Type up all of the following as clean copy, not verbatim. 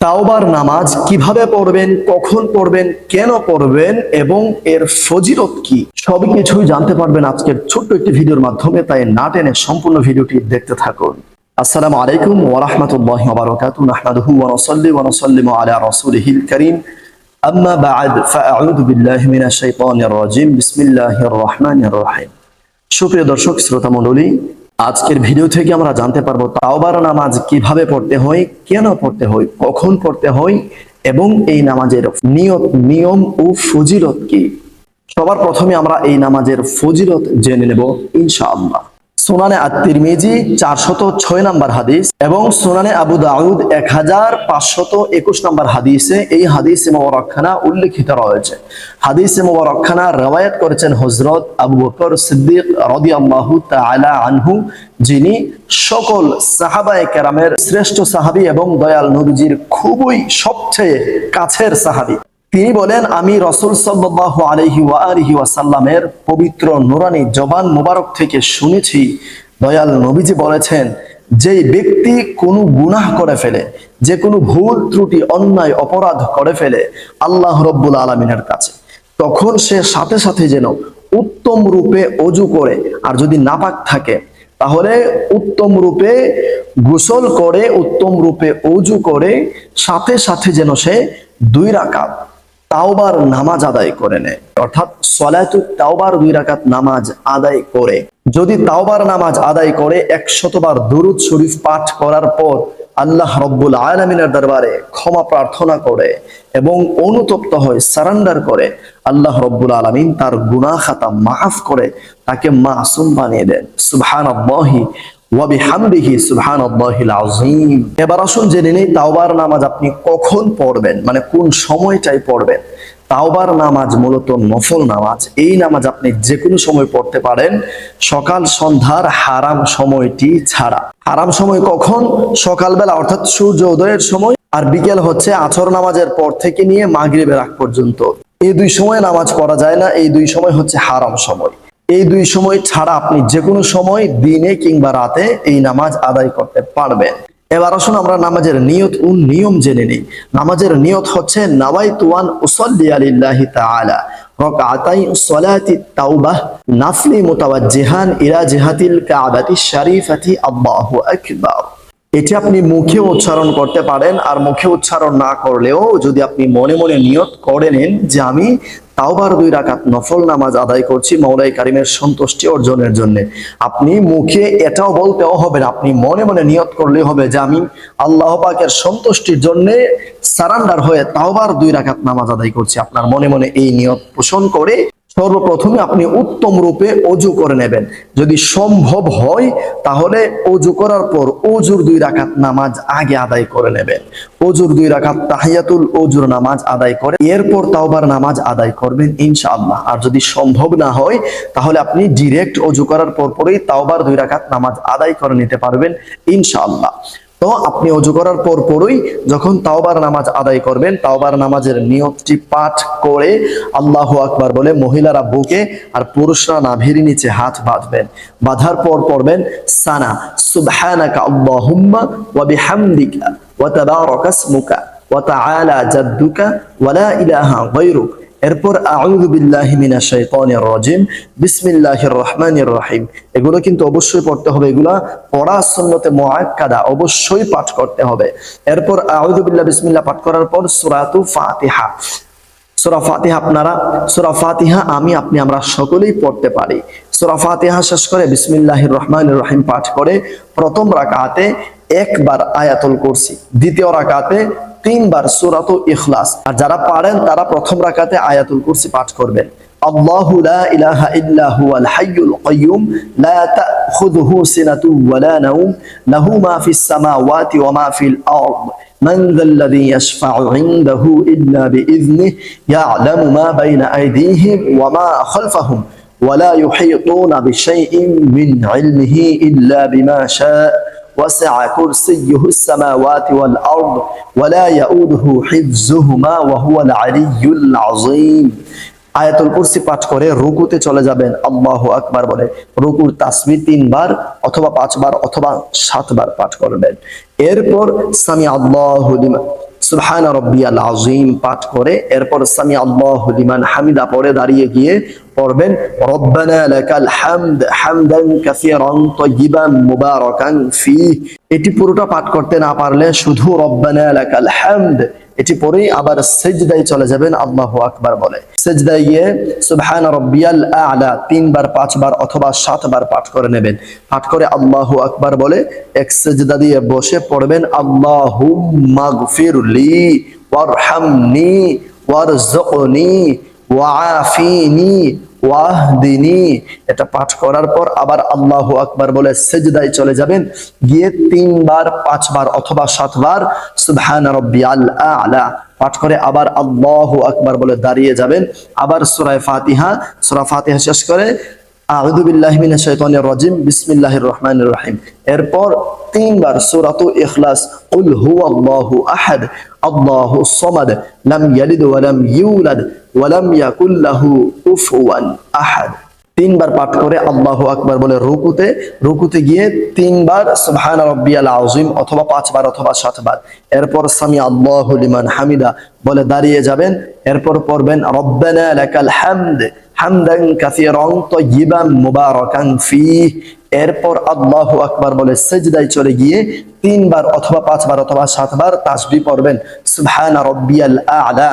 তাওবার নামাজ কিভাবে পড়বেন, কখন পড়বেন, কেন পড়বেন এবং এর ফজিলত কি, সবই কিছুই জানতে পারবেন আজকের ছোট্ট একটি ভিডিওর মাধ্যমে। তাই না টেনে সম্পূর্ণ ভিডিওটি দেখতে থাকুন। আসসালামু আলাইকুম ওয়া রাহমাতুল্লাহি ওয়া বারাকাতুহু। নাহমাদুহু ওয়া নুসাল্লি ওয়া নুসাল্লিমু আলা রাসূলিহিল কারীম। আম্মা বা'দ, ফাআউযু বিল্লাহি মিনাশ শাইতানির রাজীম। বিসমিল্লাহির রাহমানির রাহিম। সুপ্রিয় দর্শক শ্রোতা মণ্ডলী, আজকের ভিডিও থেকে আমরা জানতে পারবো তাওবার নামাজ কিভাবে পড়তে হয়, কেন পড়তে হয়, কখন পড়তে হয় এবং এই নামাজের নিয়ত, নিয়ম ও ফজিলত কি। সবার প্রথমে আমরা এই নামাজের ফজিলত জেনে নেব ইনশাআল্লাহ। সুনানে আত-তিরমিজি 406 নম্বর হাদিস এবং সুনানে আবু দাউদ 1521 নম্বর হাদিসে এই হাদিসে মুবারকখানা উল্লেখিত রয়েছে। হাদিসে মুবারকখানা রওয়ায়াত করেছেন হযরত আবু বকর সিদ্দিক রাদিয়াল্লাহু তাআলা আনহু, যিনি সকল সাহাবায়ে কেরামের শ্রেষ্ঠ সাহাবী এবং দয়াল নবীজির খুবই সবচেয়ে কাছের সাহাবী। তিনি বলেন, আমি রাসূল সাল্লাল্লাহু আলাইহি ওয়া আলিহি ওয়াসাল্লামের পবিত্র নুরানি জবান মুবারক থেকে শুনেছি, দয়াল নবীজি বলেছেন, যেই ব্যক্তি কোনো গুনাহ করে ফেলে, যে কোনো ভুল ত্রুটি অন্যায় অপরাধ করে ফেলে আল্লাহ রাব্বুল আলামিনের কাছে, তখন সে সাথে সাথে যেন উত্তম রূপে ওযু করে, আর যদি নাপাক থাকে তাহলে উত্তম রূপে গোসল করে, উত্তম রূপে ওযু করে সাথে সাথে যেন সে 2 রাকাত তাওবার নামাজ আদায় করে নেয়। অর্থাৎ সলাতুত তাওবার 2 রাকাত নামাজ আদায় করে, যদি তাওবার নামাজ আদায় করে 100 বার দুরূদ শরীফ পাঠ করার পর আল্লাহ রাব্বুল আলামিনের দরবারে ক্ষমা প্রার্থনা করে এবং অনুতপ্ত হয়, সারেন্ডার করে, আল্লাহ রাব্বুল আলামিন তার গুনাহ খাতা মাফ করে তাকে মাসুম বানিয়ে দেন। সুবহানাল্লাহি ওয়া বিহামদিহি সুবহানাল্লাহিল আযীম। এবার আসুন জেনে নেই তাওবার নামাজ আপনি কখন পড়বেন, মানে কোন সময়টায় পড়বেন। তাওবার নামাজ মূলত নফল নামাজ। এই নামাজ আপনি যে কোনো সময় পড়তে পারেন, সকাল সন্ধ্যার হারাম সময়টি ছাড়া। হারাম সময় কখন? সকালবেলা অর্থাৎ সূর্য উদয়ের সময়, আর বিকেল হচ্ছে আসর নামাজের পর থেকে নিয়ে মাগরিবের আগ পর্যন্ত। এই 2 সময় নামাজ পড়া যায় না, এই 2 সময় হচ্ছে হারাম সময়। এই 2 সময় ছাড়া আপনি যে কোনো সময় দিনে কিংবা রাতে এই নামাজ আদায় করতে পারবেন। এবার আসুন আমরা নামাজের নিয়ত ও নিয়ম জেনে নিই। নামাজের নিয়ত হচ্ছে নাওয়াইতু আন উসাল্লি লিল্লাহি তাআলা রাকাতাই সলাতি তাওবাহ নাফলি মুতাওয়াজ্জিহান ইলা জিহাতিল কাবাতি শরীফাতি আল্লাহু আকবার। এটি আপনি মুখে উচ্চারণ করতে পারেন, আর মুখে উচ্চারণ না করলেও যদি আপনি মনে মনে নিয়ত করে নেন যে আমি তাওবার 2 রাকাত নফল নামাজ আদায় করছি মাওলাই কারিমের সন্তুষ্টি অর্জনের জন্য, আপনি মুখে এটাও বলতেও হবে না, আপনি মনে মনে নিয়ত করলে হবে যে আমি আল্লাহ পাকের সন্তুষ্টির জন্য সারেন্ডার হয়ে তাওবার 2 রাকাত নামাজ আদায় করছি। আপনার মনে মনে এই নিয়ত পোষণ করে সর্বপ্রথমে আপনি উত্তম রূপে ওযু করে নেবেন। যদি সম্ভব হয় তাহলে ওযু করার পর ওযুর 2 রাকাত নামাজ আগে আদায় করে নেবেন। ওযুর 2 রাকাত তাহিয়াতুল ওযুর নামাজ আদায় করে এরপর তাওবার নামাজ আদায় করবেন ইনশাআল্লাহ। আর যদি সম্ভব না হয় তাহলে আপনি ডাইরেক্ট ওযু করার পরই তাওবার 2 রাকাত নামাজ আদায় করে নিতে পারবেন ইনশাআল্লাহ। তো আপনি ওযু করার পরই যখন তাওবার নামাজ আদায় করবেন, তাওবার নামাজের নিয়তটি পাঠ করে আল্লাহু আকবার বলে মহিলারা বুকে আর পুরুষরা নাভির নিচে হাত বাঁধবেন। বাঁধার পর পড়বেন সানা সুবহানাকা আল্লাহুম্মা ওয়া বিহামদিকা ওয়া তাবারাকা ইসমুকা ওয়া তাআলা জাদ্দুকা ওয়া লা ইলাহা গায়রুক। এরপর আউযু বিল্লাহি মিনাশ শাইতানির রাজীম বিসমিল্লাহির রহমানির রহিম। এগুলো কিন্তু অবশ্যই পড়তে হবে, এগুলা পড়া সুন্নতে মুআক্কাদা, অবশ্যই পাঠ করতে হবে। এরপর আউযু বিল্লাহি বিসমিল্লাহ পাঠ করার পর সূরাতু ফাতিহা। সূরা ফাতিহা সূরা ফাতিহা আপনি আমরা সকলেই পড়তে পারি। সূরা ফাতিহা শেষ করে বিসমিল্লাহির রহমানির রহিম পাঠ করে প্রথম রাকাতে 1 বার আয়াতুল কুরসি, দ্বিতীয় রাকাতে 3 বার সূরাতুল ইখলাস, আর যারা পারেন তারা প্রথম রাকাতে আয়াতুল কুরসি পাঠ করবেন। আল্লাহু লা ইলাহা ইল্লা হুয়াল হাইয়ুল কাইয়্যুম লা তাখুযুহু সিনাতুন ওয়া লা নাওম লাহু মা ফিস সামাওয়াতি ওয়া মা ফিল আরদ মান যাল্লাযী ইয়াশফা'ু 'ইনদাহু ইল্লা বিইذনিহি ইয়া'লামু মা বাইনা আইদিহিম ওয়া মা খালফাহুম ওয়া লা ইউহীতুনা বিশাইইন মিন 'ইলমিহি ইল্লা বিমা শা'a وسع كرسيه السماوات والأرض ولا يؤوده حفظهما وهو العلي العظيم। আয়াতুল কুরসি পাঠ করে রুকুতে চলে যাবেন, আল্লাহু আকবার বলে রুকুর তাসবিহ 3 বার অথবা 5 বার অথবা 7 বার পাঠ করবেন। এরপর সামি আল্লাহু লিমান সুবহান রাব্বিয়াল আযীম পাঠ করে এরপর সামি আল্লাহু লিমান হামিদা পড়ে দাঁড়িয়ে গিয়ে পড়বেন রব্বানা লাকাল হামদ হামদান কাসীরান তাইয়িবান মুবারাকান ফীহ। এটি পুরোটা পাঠ করতে না পারলে শুধু রব্বানা লাকাল হামদ এটি পরেই আবার সিজদায় চলে যাবেন আল্লাহু আকবার বলে। সিজদায় গিয়ে সুবহান রাব্বিয়াল আ'লা 3 বার 5 বার অথবা 7 বার পাঠ করে নেবেন। পাঠ করে আল্লাহু আকবার বলে এক সিজদা দিয়ে বসে পড়বেন আল্লাহুম্মা গফিরলি ওয়ারহামনি ওয়ারযুকনি ওয়াআফিনি ওয়াহদিনি। এটা পাঠ করার পর আবার আল্লাহু আকবার বলে সিজদায় চলে যাবেন। গিয়ে 3 বার 5 বার অথবা 7 বার সুবহান রাব্বিয়াল আ'লা পাঠ করে আবার আল্লাহু আকবার বলে দাঁড়িয়ে যাবেন। আবার সূরা ফাতিহা শেষ করে আউযু বিল্লাহি মিনাশ শাইতানির রাজিম বিসমিল্লাহির রহমানির রহিম এরপর 3 বার সূরাতুল ইখলাস কুল হুয়াল্লাহু আহাদ আল্লাহুস সামাদ লাম ইয়ালিদ ওয়া লাম ইউলাদ ওয়া লাম ইয়াকুল লাহু কুফুয়ান আহাদ 3 বার পাঠ করে আল্লাহু আকবার বলে রুকুতে গিয়ে 3 বার সুবহান রাব্বিয়াল আযীম অথবা 5 বার অথবা 7 বার এরপর সামি আল্লাহু লিমান হামিদা বলে দাঁড়িয়ে যাবেন। এরপর পড়বেন রব্বানা লাকাল হামদ হামদান কাসীরান তাইয়িবান মুবারাকান ফীহ। এরপর আল্লাহু আকবার বলে সিজদায় চলে গিয়ে 3 বার অথবা 5 বার অথবা 7 বার তাসবিহ পড়বেন সুবহান রাব্বিয়াল আ'লা।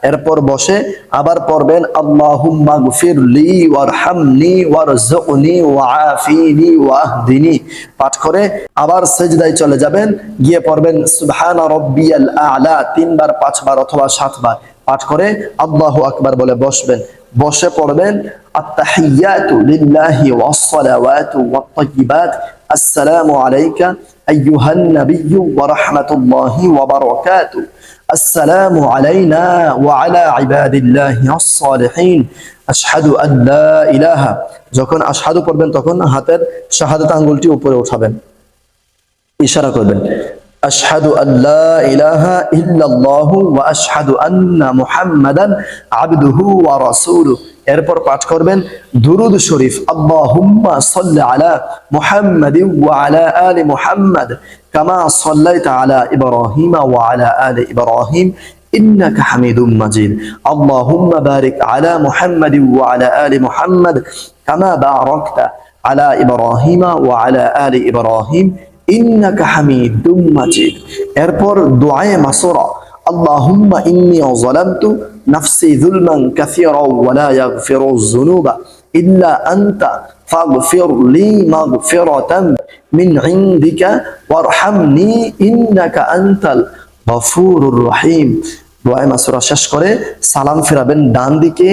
এরপর বসে আবার পড়বেন আল্লাহুম্মা গফিরলি ওয়ারহামনি ওয়ারযুকনি ওয়াআফিনি ওয়াহদিনি পাঠ করে আবার সিজদায় চলে যাবেন। গিয়ে পড়বেন সুবহান রাব্বিয়াল আ'লা 3 বার 5 বার অথবা 7 বার পাঠ করে আল্লাহু আকবার বলে বসবেন। বসে পড়বেন আত-তাহিয়াতু লিল্লাহি ওয়াস-সালাওয়াতু ওয়াত-তাইয়িবাত আসসালামু আলাইকা আইয়ুহান নাবিয়্যু ওয়া রাহমাতুল্লাহি ওয়া বারাকাতুহু আসসালামু আলাইনা ওয়া আলা ইবাদিল্লাহি আস-সালিহিন আশহাদু আন লা ইলাহা। যখন আশহাদু পড়বেন তখন হাতের শাহাদাত আঙ্গুলটি উপরে উঠাবেন, ইশারা করবেন আশহাদু আল্লা ইলাহা ইল্লাল্লাহু ওয়া আশহাদু আন্না মুহাম্মাদান আবদুহু ওয়া রাসূলুহু। এরপর পাঠ করবেন দুরুদ শরীফ আল্লাহুম্মা সাল্লি আলা মুহাম্মাদিন ওয়া আলা আলি মুহাম্মাদ কামা সাল্লাইতা আলা ইব্রাহিম ওয়া আলা আলি ইব্রাহিম ইন্নাকা হামিদুম মাজিদ। আল্লাহুম্মা বারিক আলা মুহাম্মাদিন ওয়া আলা আলি মুহাম্মাদ কামা বারাকতা আলা ইব্রাহিম ওয়া আলা আলি ইব্রাহিম ইন্নাকা হামিদুম মাজিদ। এরপর দুআয়ে মাসুরা আল্লাহুম্মা ইন্নী যালামতু নাফসি যুলমান কাসীরা ওয়া লা ইয়াগফিরুয যুনুবা ইল্লা আনতা ফাগফির লি মাগফিরাতাম মিন ইনদিকা ওয়ারহামনি ইন্নাকা আনতাল গফুরুর রহিম। দুআয়ে মাসুরা শেষ করে সালাম ফিরাবেন ডান দিকে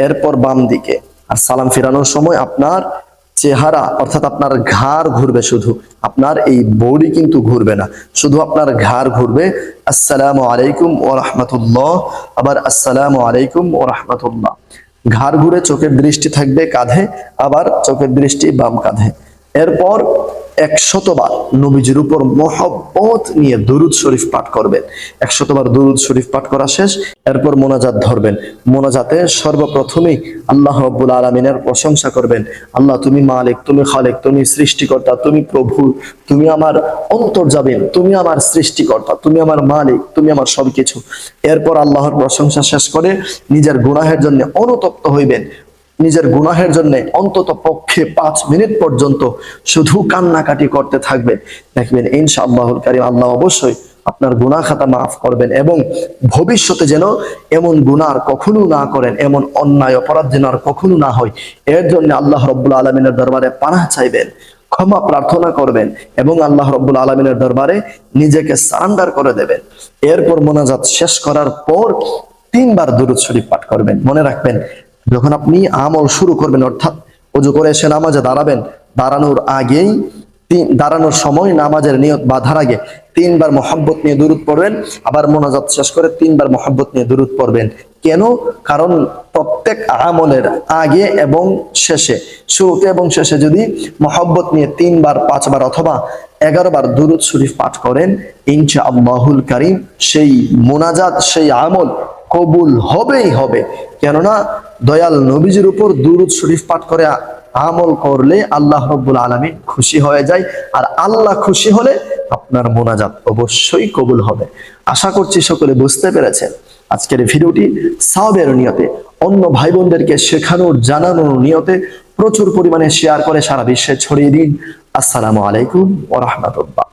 এরপর বাম দিকে। আর সালাম ফিরানোর সময় আপনার চেহারা অর্থাৎ আপনার ঘাড় ঘুরবে, শুধু আপনার এই বডি কিন্তু ঘুরবে না, শুধু আপনার ঘাড় ঘুরবে। আসসালামু আলাইকুম ওয়া রাহমাতুল্লাহ আবার আসসালামু আলাইকুম ওয়া রাহমাতুল্লাহ। ঘাড় ঘুরে চোখের দৃষ্টি থাকবে কাঁধে, আবার চোখের দৃষ্টি বাম কাঁধে। এরপর 100 বার নবীজির উপর মহব্বত নিয়ে দুরুদ শরীফ পাঠ করবেন। 100 বার দুরুদ শরীফ পাঠ করা শেষ। এরপর মোনাজাত ধরবেন। মোনাজাতে সর্বপ্রথমেই আল্লাহ রাব্বুল আলামিনের প্রশংসা করবেন। আল্লাহ তুমি মালিক, তুমি খালেক, তুমি সৃষ্টিকর্তা, তুমি প্রভু, তুমি আমার অন্তর্যামী, তুমি আমার সৃষ্টিকর্তা, তুমি আমার মালিক, তুমি আমার সবকিছু। এরপর আল্লাহর প্রশংসা শেষ করে নিজের গুনাহের জন্য অনুতপ্ত হইবেন। নিজের গুনাহের জন্য অন্তত পক্ষে 5 মিনিট পর্যন্ত শুধু কান্নাকাটি করতে থাকবেন। দেখবেন ইনশাআল্লাহুল কারীম আল্লাহ অবশ্যই আপনার গুনাহ খাতা মাফ করবেন এবং ভবিষ্যতে যেন এমন গুনাহ কখনো না করেন, এমন অন্যায় অপরাধ যেন আর কখনো না হয়, এর জন্য আল্লাহ রাব্বুল আলামিনের দরবারে পানাহ চাইবেন, ক্ষমা প্রার্থনা করবেন এবং আল্লাহ রাব্বুল আলামিনের দরবারে নিজেকে সারেন্ডার করে দেবেন। এরপর মোনাজাত শেষ করার পর 3 বার দুরূদ শরীফ পাঠ করবেন। মনে রাখবেন, যখন আপনি আমল শুরু করবেন অর্থাৎ ওযু করে এসে নামাজে দাঁড়াবেন, দাঁড়ানোর সময় নামাজের নিয়ত বাঁধার আগে 3 বার মুহাব্বত নিয়ে দুরূদ পড়বেন, আবার মোনাজাত শেষ করে 3 বার মুহাব্বত নিয়ে দুরূদ পড়বেন। কেন? কারণ প্রত্যেক আমলের আগে এবং শেষে, শুরুতে এবং শেষে যদি মুহাব্বত নিয়ে 3 বার 5 বার অথবা 11 বার দুরূদ শরীফ পাঠ করেন, ইনশাআল্লাহুল কারীম সেই মোনাজাত, সেই আমল কবুল হবেই হবে। কেননা দয়াল নবীজির উপর দুরূদ শরীফ পাঠ করে আমল করলে আল্লাহ রাব্বুল আলামিন খুশি হয়ে যায়, আর আল্লাহ খুশি হলে আপনার মোনাজাত অবশ্যই কবুল হবে। আশা করছি সকলে বুঝতে পেরেছেন। আজকের এই ভিডিওটি সওয়াবের নিয়তে, অন্য ভাই বোনদেরকে শেখানোর জানানোর নিয়তে প্রচুর পরিমাণে শেয়ার করে সারা বিশ্বে ছড়িয়ে দিন। আসসালামু আলাইকুম ওয়া রাহমাতুল্লাহ।